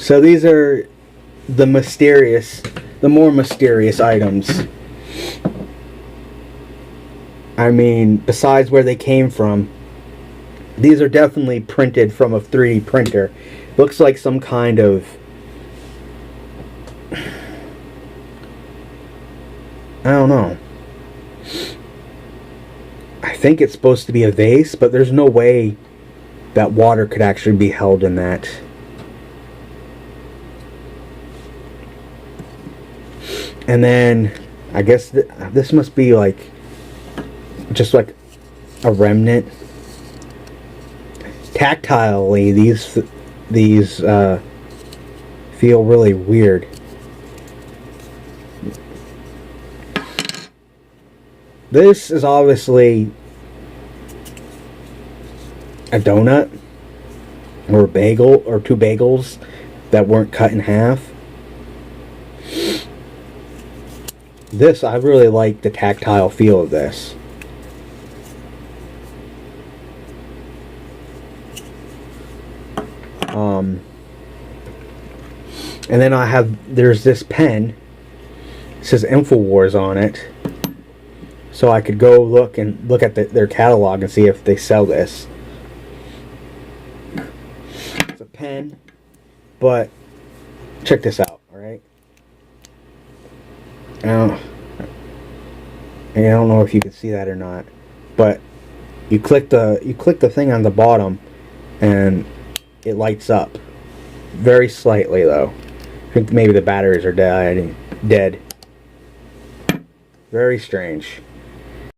So these are the more mysterious items. I mean, besides where they came from, these are definitely printed from a 3D printer. Looks like some kind of... I don't know. I think it's supposed to be a vase, but there's no way that water could actually be held in that. And then, I guess this must be like, just like a remnant. Tactilely, these feel really weird. This is obviously a donut or a bagel or two bagels that weren't cut in half. This, I really like the tactile feel of this. And then there's this pen. It says InfoWars on it. So I could go look at their catalog and see if they sell this. It's a pen, but check this out, alright? Now, I don't know if you can see that or not, but you click the thing on the bottom and it lights up. Very slightly though. I think maybe the batteries are dead. Very strange.